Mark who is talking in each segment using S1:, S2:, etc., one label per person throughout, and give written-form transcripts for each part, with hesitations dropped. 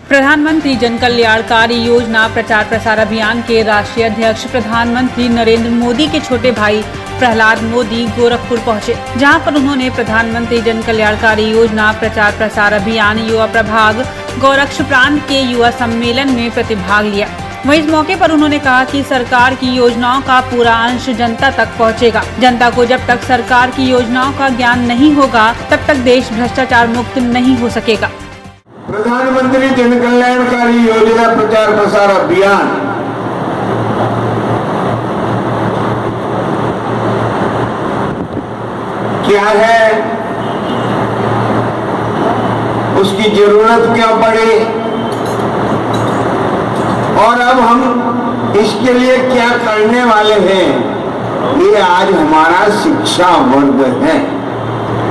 S1: प्रधानमंत्री जन कल्याणकारी योजना प्रचार प्रसार अभियान के राष्ट्रीय अध्यक्ष प्रधानमंत्री नरेंद्र मोदी के छोटे भाई प्रहलाद मोदी गोरखपुर पहुंचे, जहां पर उन्होंने प्रधानमंत्री जन कल्याणकारी योजना प्रचार प्रसार अभियान युवा प्रभाग गोरक्ष प्रांत के युवा सम्मेलन में प्रतिभाग लिया। वहीं इस मौके पर उन्होंने कहा कि सरकार की योजनाओं का पूरा अंश जनता तक पहुंचेगा। जनता को जब तक सरकार की योजनाओं का ज्ञान नहीं होगा, तब तक देश भ्रष्टाचार मुक्त नहीं हो सकेगा।
S2: प्रधानमंत्री जन कल्याणकारी योजना प्रचार प्रसार अभियान क्या है, उसकी जरूरत क्या पड़े और अब हम इसके लिए क्या करने वाले हैं, ये आज हमारा शिक्षा वर्ग है।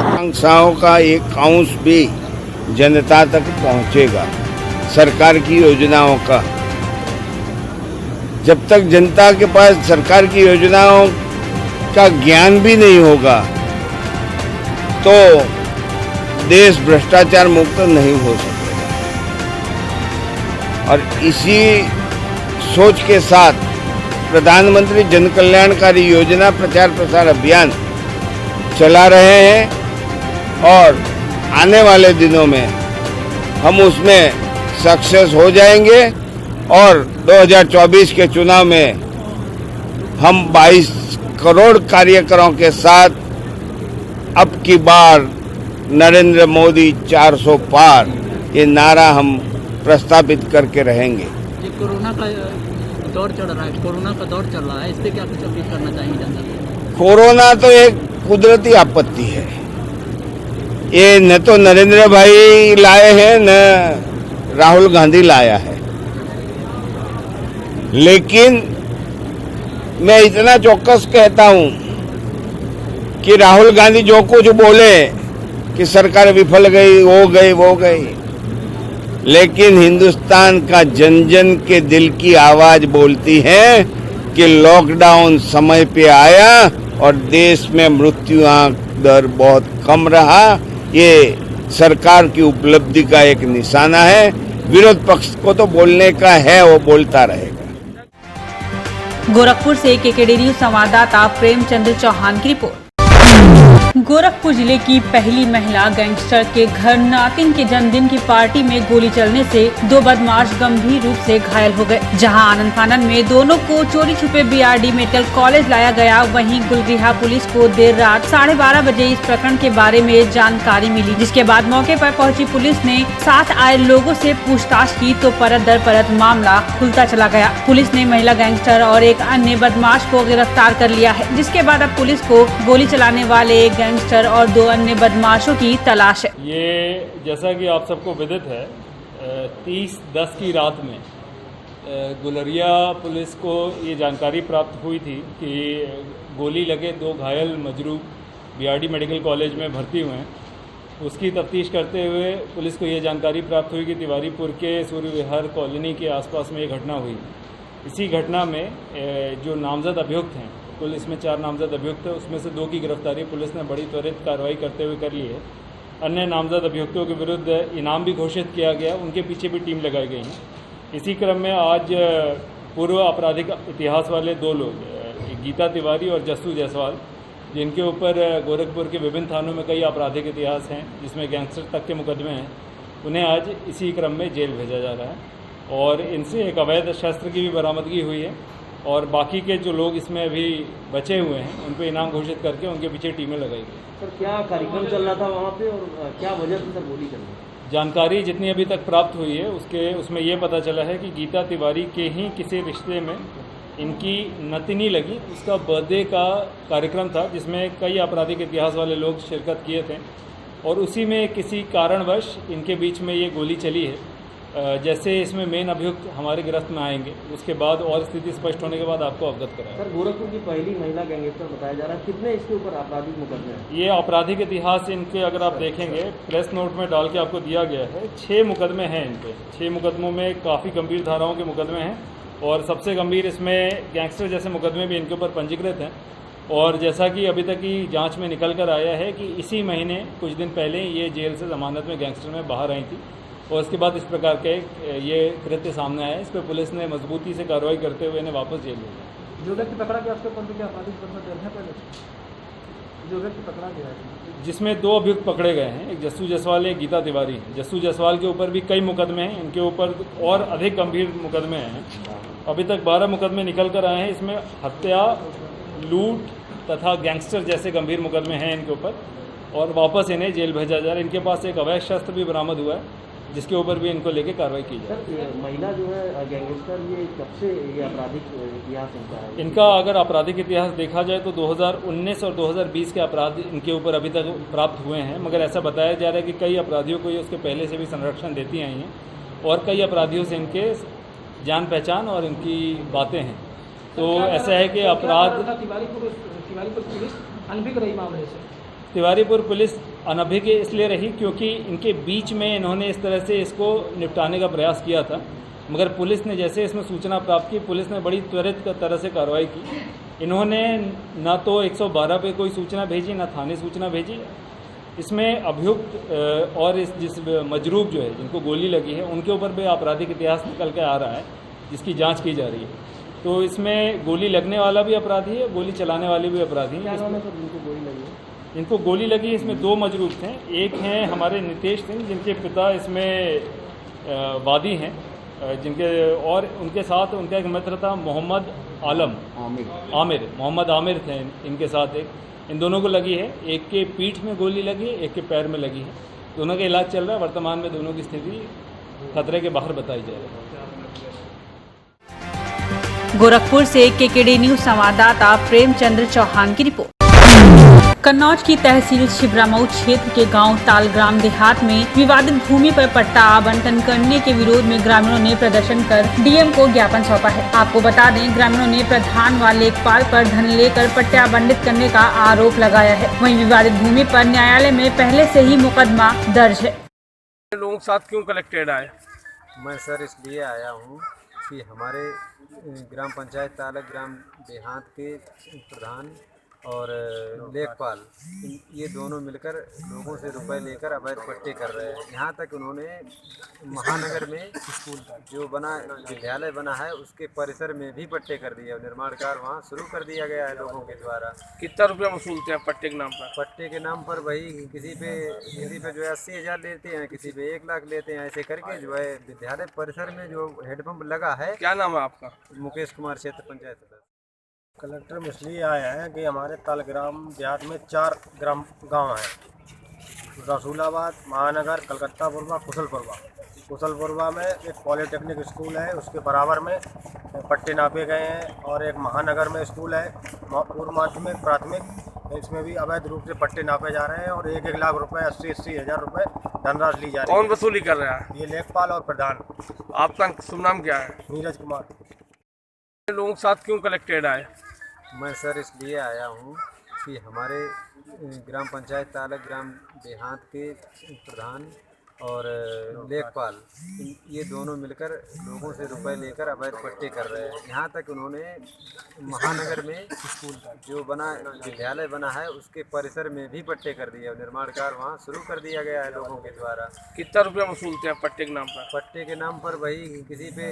S3: आकांक्षाओं का एक अंश भी जनता तक पहुंचेगा। सरकार की योजनाओं का जब तक जनता के पास सरकार की योजनाओं का ज्ञान भी नहीं होगा, तो देश भ्रष्टाचार मुक्त नहीं हो सकेगा। और इसी सोच के साथ प्रधानमंत्री जन कल्याणकारी योजना प्रचार प्रसार अभियान चला रहे हैं और आने वाले दिनों में हम उसमें सक्सेस हो जाएंगे और 2024 के चुनाव में हम 22 करोड़ कार्यकर्ताओं के साथ अब की बार नरेंद्र मोदी 400 पार ये नारा हम प्रस्तावित करके रहेंगे।
S4: ये कोरोना का दौर चल रहा है, कोरोना का दौर चल रहा है, इससे क्या कुछ अपील करना चाहिए जनता को? कोरोना
S3: तो एक कुदरती आपत्ति है, ये न तो नरेंद्र भाई लाए हैं न राहुल गांधी लाया है। लेकिन मैं इतना चौकस कहता हूं कि राहुल गांधी जो कुछ बोले कि सरकार विफल गई, वो गई, लेकिन हिंदुस्तान का जन जन के दिल की आवाज बोलती है कि लॉकडाउन समय पे आया और देश में मृत्यु दर बहुत कम रहा। ये सरकार की उपलब्धि का एक निशाना है। विरोध पक्ष को तो बोलने का है, वो बोलता रहेगा।
S1: गोरखपुर से केकेडी न्यूज संवाददाता प्रेमचंद्र चौहान की रिपोर्ट। गोरखपुर जिले की पहली महिला गैंगस्टर के घर नातिन के जन्मदिन की पार्टी में गोली चलने से 2 बदमाश गंभीर रूप से घायल हो गए। जहां आनन फानन में दोनों को चोरी छुपे बीआरडी मेडिकल कॉलेज लाया गया। वहीं गुलरिहा पुलिस को देर रात 12:30 बजे इस प्रकरण के बारे में जानकारी मिली, जिसके बाद मौके पर पहुंची पुलिस ने साथ आए लोगों से पूछताछ की तो परत दर परत मामला खुलता चला गया। पुलिस ने महिला गैंगस्टर और एक अन्य बदमाश को गिरफ्तार कर लिया है, जिसके बाद अब पुलिस को गोली चलाने वाले गैंगस्टर और 2 अन्य बदमाशों की तलाश है।
S5: ये जैसा कि आप सबको विदित है, 30/10 की रात में गुलरिया पुलिस को ये जानकारी प्राप्त हुई थी कि गोली लगे 2 घायल मजरूह बीआरडी मेडिकल कॉलेज में भर्ती हुए हैं। उसकी तफ्तीश करते हुए पुलिस को ये जानकारी प्राप्त हुई कि तिवारीपुर के सूर्य विहार कॉलोनी के आसपास में ये घटना हुई। इसी घटना में जो नामजद अभियुक्त हैं, कुल इसमें 4 नामजद अभियुक्त है, उसमें से 2 की गिरफ्तारी पुलिस ने बड़ी त्वरित कार्रवाई करते हुए कर ली है। अन्य नामजद अभियुक्तों के विरुद्ध इनाम भी घोषित किया गया, उनके पीछे भी टीम लगाई गई है। इसी क्रम में आज पूर्व आपराधिक इतिहास वाले 2 लोग, गीता तिवारी और जस्सू जायसवाल, जिनके ऊपर गोरखपुर के विभिन्न थानों में कई आपराधिक इतिहास हैं, जिसमें गैंगस्टर तक के मुकदमे हैं, उन्हें आज इसी क्रम में जेल भेजा जा रहा है। और इनसे एक अवैध शस्त्र की भी बरामदगी हुई है और बाकी के जो लोग इसमें अभी बचे हुए हैं, उन पे इनाम घोषित करके उनके पीछे टीमें लगाई गई।
S4: सर, क्या कार्यक्रम चल रहा था वहाँ पे और क्या वजह थी सर गोली चलने?
S5: जानकारी जितनी अभी तक प्राप्त हुई है उसमें ये पता चला है कि गीता तिवारी के ही किसी रिश्ते में इनकी नतिनी लगी, उसका बर्थडे का कार्यक्रम था जिसमें कई आपराधिक इतिहास वाले लोग शिरकत किए थे और उसी में किसी कारणवश इनके बीच में ये गोली चली है। जैसे इसमें मेन अभियुक्त हमारे गिरफ्त में आएंगे, उसके बाद और स्थिति स्पष्ट होने के बाद आपको अवगत कराएंगे।
S4: सर, गोरखपुर की पहली महिला गैंगस्टर बताया जा रहा है, कितने इसके ऊपर आपराधिक मुकदमे हैं?
S5: ये आपराधिक इतिहास इनके अगर आप देखेंगे प्रेस नोट में डाल के आपको दिया गया है, 6 मुकदमे हैं इन पे। 6 मुकदमों में काफ़ी गंभीर धाराओं के मुकदमे हैं और सबसे गंभीर इसमें गैंगस्टर जैसे मुकदमे भी इनके ऊपर पंजीकृत हैं। और जैसा कि अभी तक की जांच में निकल कर आया है कि इसी महीने कुछ दिन पहले ये जेल से ज़मानत में गैंगस्टर में बाहर आई थी और उसके बाद इस प्रकार के ये कृत्य सामने आया। इस पर पुलिस ने मजबूती से कार्रवाई करते हुए इन्हें वापस जेल भेजा।
S4: जो व्यक्ति पकड़ा गया उसके ऊपर भी क्या आपराधिक मामला दर्ज है पहले? जो व्यक्ति पकड़ा गया है
S5: जिसमें 2 अभियुक्त पकड़े गए हैं, एक जस्सू जायसवाल, एक गीता तिवारी। जस्सू जायसवाल के ऊपर भी कई मुकदमे हैं, इनके ऊपर और अधिक गंभीर मुकदमे हैं। अभी तक 12 मुकदमे निकल कर आए हैं। इसमें हत्या, लूट तथा गैंगस्टर जैसे गंभीर मुकदमे हैं इनके ऊपर, और वापस इन्हें जेल भेजा जा रहा है। इनके पास एक अवैध शस्त्र भी बरामद हुआ है, जिसके ऊपर भी इनको लेके कार्रवाई की जाए।
S6: सर, महिला जो है गैंगस्टर, ये कब से ये आपराधिक इतिहास इनका है?
S5: इनका अगर आपराधिक इतिहास देखा जाए तो 2019 और 2020 के अपराध इनके ऊपर अभी तक प्राप्त हुए हैं, मगर ऐसा बताया जा रहा है कि कई अपराधियों को ये उसके पहले से भी संरक्षण देती आई हैं, और कई अपराधियों से इनके जान पहचान और इनकी बातें हैं। तो ऐसा है कि अपराध
S4: तिवारीपुर पुलिस अनभिज्ञ रही मामले से।
S5: तिवारीपुर पुलिस अनभिज्ञ इसलिए रही क्योंकि इनके बीच में इन्होंने इस तरह से इसको निपटाने का प्रयास किया था, मगर पुलिस ने जैसे इसमें सूचना प्राप्त की, पुलिस ने बड़ी त्वरित तरह से कार्रवाई की। इन्होंने ना तो 112 पे कोई सूचना भेजी, ना थाने सूचना भेजी। इसमें अभियुक्त और इस जिस मजरूब जो है, जिनको गोली लगी है, उनके ऊपर भी आपराधिक इतिहास निकल के आ रहा है, जिसकी जांच की जा रही है। तो इसमें गोली लगने वाला भी अपराधी है, गोली चलाने वाले भी अपराधी हैं। इनको गोली लगी, इसमें 2 मजरूब थे। एक हैं हमारे नितेश सिंह, जिनके पिता इसमें वादी हैं, जिनके और उनके साथ उनका एक मित्र था मोहम्मद आमिर मोहम्मद आमिर थे इनके साथ। एक इन दोनों को लगी है, एक के पीठ में गोली लगी है, एक के पैर में लगी है। दोनों का इलाज चल रहा है। वर्तमान में दोनों की स्थिति खतरे के बाहर बताई जा रही है।
S1: गोरखपुर से केकेडी न्यूज संवाददाता प्रेमचंद्र चौहान की रिपोर्ट। कन्नौज की तहसील छिबरामऊ क्षेत्र के गांव तालग्राम देहात में विवादित भूमि पर पट्टा आवंटन करने के विरोध में ग्रामीणों ने प्रदर्शन कर डीएम को ज्ञापन सौंपा है। आपको बता दें, ग्रामीणों ने प्रधान व लेखपाल पर धन लेकर पट्टे आवंटित करने का आरोप लगाया है। वहीं विवादित भूमि पर न्यायालय में पहले से ही मुकदमा दर्ज है।
S7: लोगों के साथ क्यों कलेक्टेड आए?
S8: मैं सर इसलिए आया हूँ कि हमारे ग्राम पंचायत तालक ग्राम देहात के प्रधान और लेखपाल, ये दोनों मिलकर लोगों से रुपए लेकर अवैध पट्टे कर रहे हैं। यहाँ तक उन्होंने महानगर में स्कूल जो विद्यालय बना है, उसके परिसर में भी पट्टे कर दिए। निर्माण कार्य वहाँ शुरू कर दिया गया है लोगों के द्वारा।
S7: कितना रुपया वसूलते हैं पट्टे के नाम पर?
S8: पट्टे के नाम पर वही किसी पे जो है 80,000 लेते हैं, किसी पे 1 लाख लेते हैं। ऐसे करके जो है विद्यालय परिसर में जो हेडपम्प लगा है।
S7: क्या नाम है आपका?
S8: मुकेश कुमार, क्षेत्र पंचायत सदस्य।
S9: कलेक्टर में इसलिए आए हैं कि हमारे तालग्राम देहात में 4 गांव हैं। रसूलाबाद, महानगर, कलकत्तापुरवा, कुशलपुरवा में एक पॉलिटेक्निक स्कूल है, उसके बराबर में पट्टे नापे गए हैं। और एक महानगर में स्कूल है, पूर्व माध्यमिक प्राथमिक, इसमें भी अवैध रूप से पट्टे नापे जा रहे हैं और 1-1 लाख रुपए, 80-80 हज़ार रुपए धनराशि ली जा रही है।
S7: कौन वसूली कर रहा है?
S8: ये लेखपाल और प्रधान।
S7: आपका शुभ नाम क्या है?
S8: नीरज कुमार।
S7: लोगों के साथ क्यों कलेक्टेड आए?
S8: मैं सर इसलिए आया हूँ कि हमारे ग्राम पंचायत तालक ग्राम देहात के प्रधान और लेखपाल, ये दोनों मिलकर लोगों से रुपए लेकर अवैध पट्टे कर रहे हैं। यहाँ तक उन्होंने महानगर में स्कूल जो विद्यालय बना है, उसके परिसर में भी पट्टे कर दिए। निर्माण कार्य वहाँ शुरू कर दिया गया है लोगों के द्वारा।
S7: कितना रुपया वसूलते हैं पट्टे के नाम पर?
S8: पट्टे के नाम पर वही किसी पे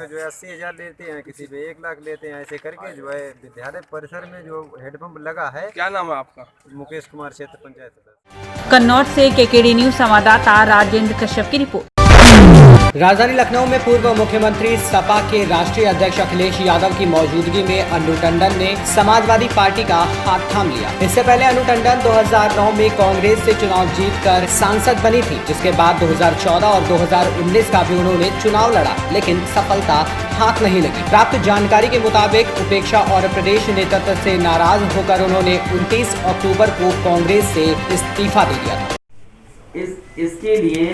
S8: जो है 80,000 लेते हैं, किसी पे 1 लाख लेते हैं। ऐसे करके जो है विद्यालय परिसर में जो हेडपम्प लगा है।
S7: क्या नाम है आपका?
S8: मुकेश कुमार, क्षेत्र पंचायत सदस्य।
S1: कन्नौज से केकेडी न्यूज संवाददाता राजेंद्र कश्यप की रिपोर्ट।
S10: राजधानी लखनऊ में पूर्व मुख्यमंत्री सपा के राष्ट्रीय अध्यक्ष अखिलेश यादव की मौजूदगी में अनु टंडन ने समाजवादी पार्टी का हाथ थाम लिया। इससे पहले अनु टंडन 2009 में कांग्रेस से चुनाव जीतकर सांसद बनी थी, जिसके बाद 2014 और 2019 का भी उन्होंने चुनाव लड़ा, लेकिन सफलता हाथ नहीं लगी। प्राप्त जानकारी के मुताबिक उपेक्षा और प्रदेश नेतृत्व से नाराज होकर उन्होंने 29 अक्टूबर को कांग्रेस से इस्तीफा दे दिया था।
S11: इसके लिए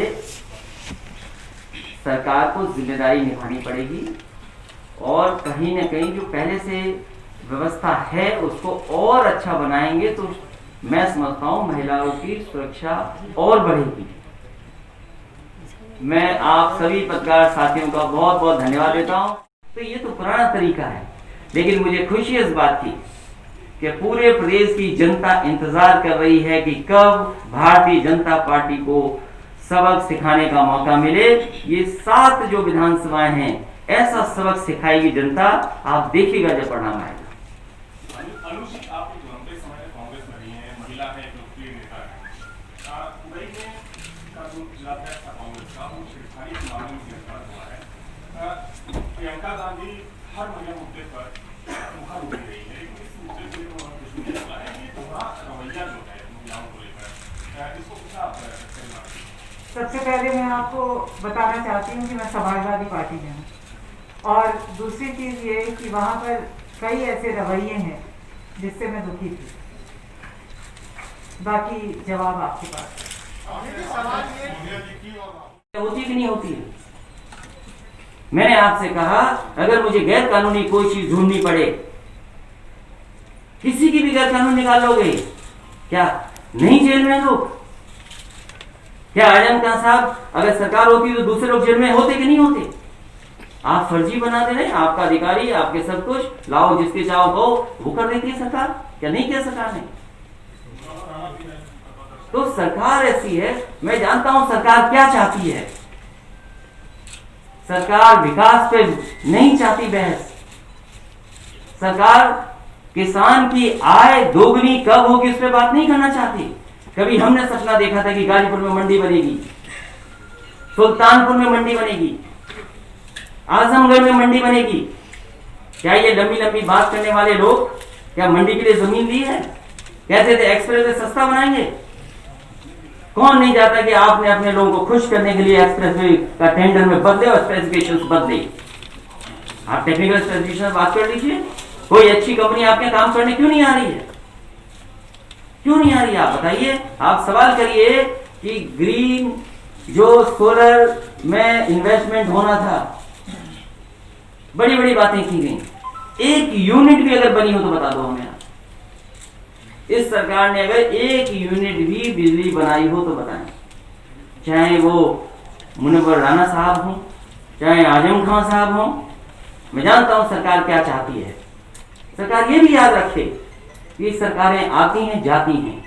S11: सरकार को जिम्मेदारी निभानी पड़ेगी और कहीं न कहीं जो पहले से व्यवस्था है उसको और अच्छा बनाएंगे तो मैं समझता हूँ महिलाओं की सुरक्षा और बढ़ेगी। मैं आप सभी पत्रकार साथियों का बहुत बहुत धन्यवाद देता हूँ। तो ये तो पुराना तरीका है, लेकिन मुझे खुशी इस बात की कि पूरे प्रदेश की जनता इंतजार कर रही है कि कब भारतीय जनता पार्टी को सबक सिखाने का मौका मिले। ये 7 जो विधानसभाएं हैं, ऐसा सबक सिखाएगी जनता। आप देखिएगा जब परिणाम आएगा।
S5: अनुचित आप एक लंबे समय तक कांग्रेस में रही हैं, महिला है, एक लोकप्रिय नेता है। दुबई में का जो जिलाध्यक्ष था कांग्रेस का, वो छेड़छाड़ी के मामले में गिरफ्तार हुआ है। प्रियंका गांधी हर महिला मुद्दे पर मुखर हो रही है, लेकिन इस मुद्दे पर कुछ नहीं चला है। ये दोहरा रवैया जो है महिलाओं को लेकर, इसको क्या आप कहना?
S12: सबसे पहले मैं आपको बताना चाहती हूँ कि मैं समाजवादी पार्टी में हूँ, और दूसरी चीज़ ये कि वहाँ पर कई ऐसे रवैये हैं जिससे मैं दुखी थी। बाकी जवाब आपके पास
S11: होती कि नहीं होती है। मैंने आपसे कहा, अगर मुझे गैर कानूनी कोई चीज ढूंढनी पड़े, किसी की भी गैर कानून निकाल लोगे क्या? नहीं जेल में लोग क्या? आजम खान साहब, अगर सरकार होती तो दूसरे लोग जेल में होते कि नहीं होते? आप फर्जी बना दे रहे हैं। आपका अधिकारी, आपके सब कुछ लाओ, जिसके चाहो कहो, वो कर देती है सरकार। क्या नहीं किया सरकार ने? तो सरकार ऐसी है। मैं जानता हूं सरकार क्या चाहती है। सरकार विकास पे नहीं चाहती बहस। सरकार किसान की आय दोगुनी कब होगी उस पर बात नहीं करना चाहती। कभी हमने सपना देखा था कि गाजीपुर में मंडी बनेगी, सुल्तानपुर में मंडी बनेगी, आजमगढ़ में मंडी बनेगी। क्या ये लंबी लंबी बात करने वाले लोग क्या मंडी के लिए जमीन दी है? कहते थे एक्सप्रेस वे सस्ता बनाएंगे। कौन नहीं चाहता कि आपने अपने लोगों को खुश करने के लिए एक्सप्रेस वे का टेंडर में बदले और स्पेसिफिकेशंस बदले। आप टेक्निकल स्पेसिफिकेशन बात कर लीजिए। कोई अच्छी कंपनी आपके काम करने क्यों नहीं आ रही है? क्यों नहीं आ रही है? आप बताइए। आप सवाल करिए कि ग्रीन जो सोलर में इन्वेस्टमेंट होना था, बड़ी बड़ी बातें की गई। एक यूनिट भी अगर बनी हो तो बता दो हमें। इस सरकार ने अगर एक यूनिट भी बिजली बनाई हो तो बताएं। चाहे वो मुनव्वर राणा साहब हो, चाहे आजम खान साहब हो। मैं जानता हूं सरकार क्या चाहती है। सरकार ये भी याद रखे कि सरकारें आती हैं जाती हैं।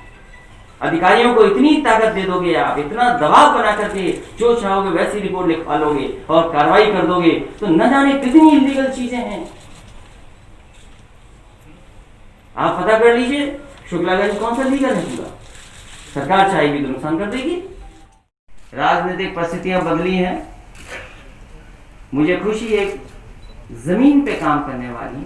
S11: अधिकारियों को इतनी ताकत दे दोगे आप, इतना दबाव बना करके जो चाहोगे वैसी रिपोर्ट लिखवा लोगे और कार्रवाई कर दोगे, तो न जाने कितनी इलीगल चीजें हैं। आप पता कर लीजिए शुक्लागंज कौन सा लीगल है पूरा। सरकार चाहेगी तो नुकसान कर देगी। राजनीतिक परिस्थितियां बदली हैं। मुझे खुशी है जमीन पे काम करने वाली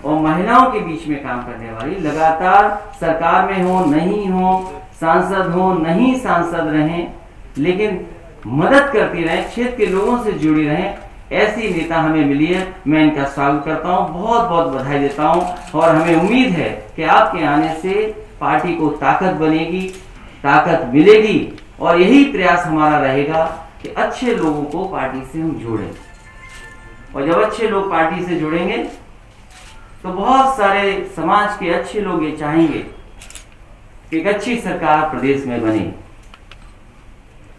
S11: और महिलाओं के बीच में काम करने वाली, लगातार सरकार में हो नहीं हो, सांसद हो नहीं सांसद रहें, लेकिन मदद करती रहे, क्षेत्र के लोगों से जुड़ी रहें, ऐसी नेता हमें मिली है। मैं इनका स्वागत करता हूं, बहुत बहुत बधाई देता हूं। और हमें उम्मीद है कि आपके आने से पार्टी को ताकत बनेगी, ताकत मिलेगी। और यही प्रयास हमारा रहेगा कि अच्छे लोगों को पार्टी से हम जोड़ें। और जब अच्छे लोग पार्टी से जुड़ेंगे तो बहुत सारे समाज के अच्छे लोग ये चाहेंगे कि एक अच्छी सरकार प्रदेश में बने।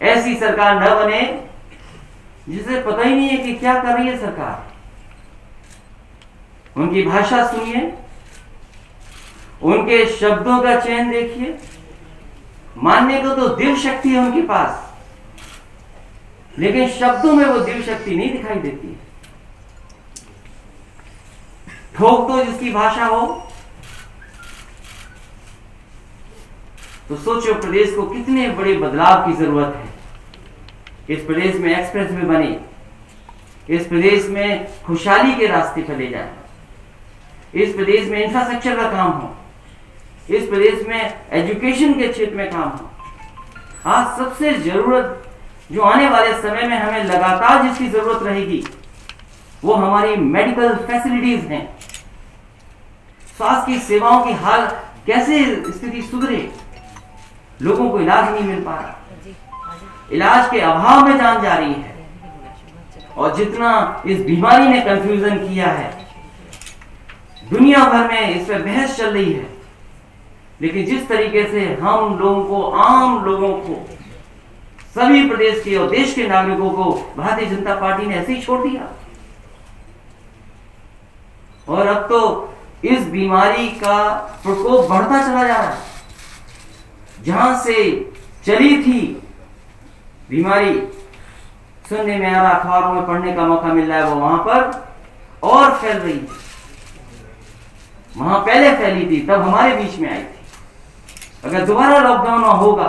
S11: ऐसी सरकार न बने जिसे पता ही नहीं है कि क्या कर रही है सरकार। उनकी भाषा सुनिए, उनके शब्दों का चयन देखिए। मानने को तो दिव्य शक्ति है उनके पास, लेकिन शब्दों में वो दिव्य शक्ति नहीं दिखाई देती है। ठोक दो जिसकी भाषा हो तो सोचो प्रदेश को कितने बड़े बदलाव की जरूरत है। इस प्रदेश में एक्सप्रेस वे बने, इस प्रदेश में खुशहाली के रास्ते चले जाए, इस प्रदेश में इंफ्रास्ट्रक्चर का काम हो, इस प्रदेश में एजुकेशन के क्षेत्र में काम हो। आज सबसे जरूरत जो आने वाले समय में हमें लगातार जिसकी जरूरत रहेगी वो हमारी मेडिकल फैसिलिटीज हैं। स्वास्थ्य की सेवाओं की हाल कैसे स्थिति सुधरे, लोगों को इलाज नहीं मिल पा रहा, इलाज के अभाव में जान जा रही है। और जितना इस बीमारी ने कंफ्यूजन किया है, दुनिया भर में इस पर बहस चल रही है, लेकिन जिस तरीके से हम लोगों को, आम लोगों को, सभी प्रदेश के और देश के नागरिकों को भारतीय जनता पार्टी ने ऐसे ही छोड़ दिया। और अब तो इस बीमारी का प्रकोप बढ़ता चला जा रहा है। जहां से चली थी बीमारी सुनने में आ रहा, अखबारों में पढ़ने का मौका मिल रहा है, वो वहां पर और फैल रही थी। वहां पहले फैली थी, तब हमारे बीच में आई थी। अगर दोबारा लॉकडाउन होगा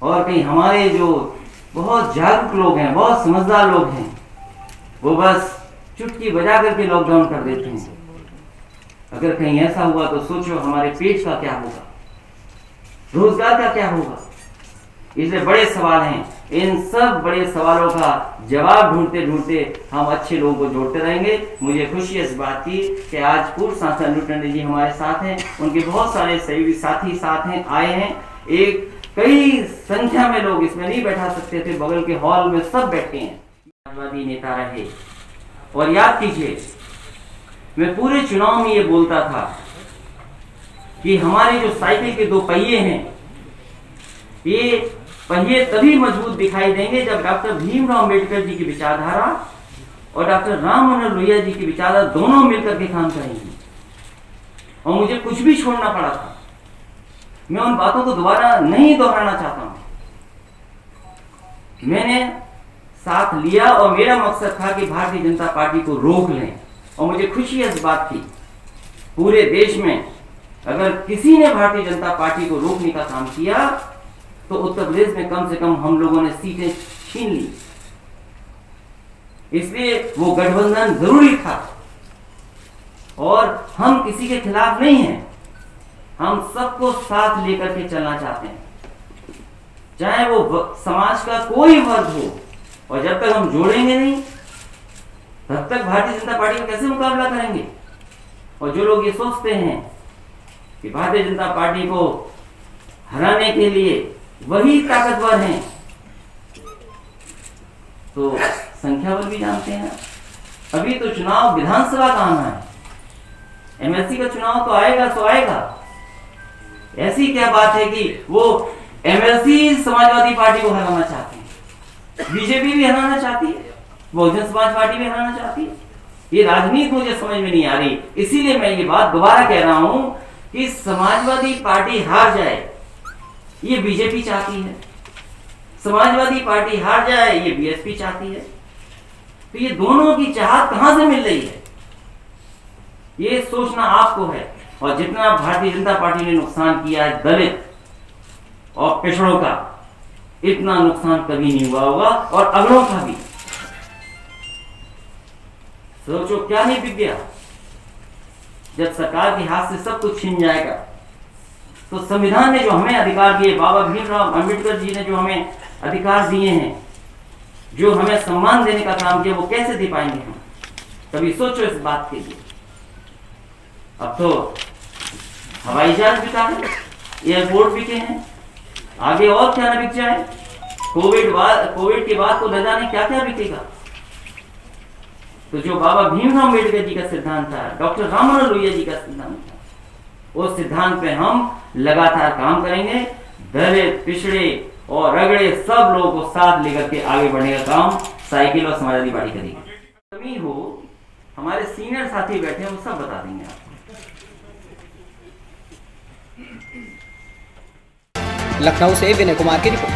S11: और कहीं हमारे जो बहुत जागरूक लोग हैं, बहुत समझदार लोग हैं, वो बस चुटकी बजा करके लॉकडाउन कर देते हैं। अगर कहीं ऐसा हुआ तो सोचो हमारे पेट का क्या होगा, रोजगार का क्या होगा। इसलिए बड़े सवाल हैं। इन सब बड़े सवालों का जवाब ढूंढते ढूंढते हम अच्छे लोगों को जोड़ते रहेंगे। मुझे खुशी है इस बात की कि आज पूर्व सांसद अनूप टंडन जी हमारे साथ हैं, उनके बहुत सारे सहयोगी साथी साथ हैं, आए हैं। एक कई संख्या में लोग इसमें नहीं बैठा सकते थे, बगल के हॉल में सब बैठे हैं। समाजवादी नेता रहे। और याद कीजिए, मैं पूरे चुनाव में ये बोलता था कि हमारे जो साइकिल के दो पहिए हैं, ये पहिए तभी मजबूत दिखाई देंगे जब डॉक्टर भीमराव अंबेडकर जी की विचारधारा और डॉक्टर राम मनोहर लोहिया जी की विचारधारा दोनों मिलकर के काम करेंगे। और मुझे कुछ भी छोड़ना पड़ा था, मैं उन बातों को दोबारा नहीं दोहराना चाहता हूं। मैंने साथ लिया और मेरा मकसद था कि भारतीय जनता पार्टी को रोक लें। और मुझे खुशी है इस बात की, पूरे देश में अगर किसी ने भारतीय जनता पार्टी को रोकने का काम किया तो उत्तर प्रदेश में कम से कम हम लोगों ने सीटें छीन ली। इसलिए वो गठबंधन जरूरी था। और हम किसी के खिलाफ नहीं हैं, हम सबको साथ लेकर के चलना चाहते हैं, चाहे वो समाज का कोई वर्ग हो। और जब तक हम जोड़ेंगे नहीं, तब तक भारतीय जनता पार्टी का कैसे मुकाबला करेंगे। और जो लोग ये सोचते हैं कि भारतीय जनता पार्टी को हराने के लिए वही ताकतवर हैं, तो संख्या बल भी जानते हैं। अभी तो चुनाव विधानसभा का आना है, एमएलसी का चुनाव तो आएगा सो आएगा। ऐसी क्या बात है कि वो एमएलसी समाजवादी पार्टी को हराना चाहते हैं, बीजेपी भी हराना चाहती है, बहुजन समाज पार्टी भी हराना चाहती है। ये राजनीति मुझे समझ में नहीं आ रही। इसीलिए मैं ये बात दोबारा कह रहा हूं कि समाजवादी पार्टी हार जाए ये बीजेपी चाहती है, समाजवादी पार्टी हार जाए ये बीएसपी चाहती है। तो ये दोनों की चाहत कहां से मिल रही है, ये सोचना आपको है। और जितना भारतीय जनता पार्टी ने नुकसान किया है दलित और पिछड़ों का, इतना नुकसान कभी नहीं हुआ होगा, और अगड़ों का भी। सोचो क्या नहीं बिक गया। जब सरकार के हाथ से सब कुछ छिन जाएगा तो संविधान ने जो हमें अधिकार दिए, बाबा भीमराव अंबेडकर जी ने जो हमें अधिकार दिए हैं, जो हमें सम्मान देने का काम किया, वो कैसे दे पाएंगे हम। कभी सोचो इस बात के लिए। अब तो हवाई जहाज बिका है, एयरपोर्ट बिके हैं, आगे और क्या न बिक जाए। कोविड के बाद तो न जाने क्या क्या बिकेगा। तो जो बाबा भीमराव अम्बेडकर जी का सिद्धांत था, डॉक्टर राम मनोहर लोहिया जी का सिद्धांत था, उस सिद्धांत पे हम लगातार काम करेंगे। दलित, पिछड़े और रगड़े सब लोगों को साथ लेकर के आगे बढ़ने का काम साइकिल और समाजवादी पार्टी करेगी। कमी हो, हमारे सीनियर साथी बैठे हैं, वो सब बता देंगे आपको।
S10: लखनऊ से विनय कुमार की रिपोर्ट।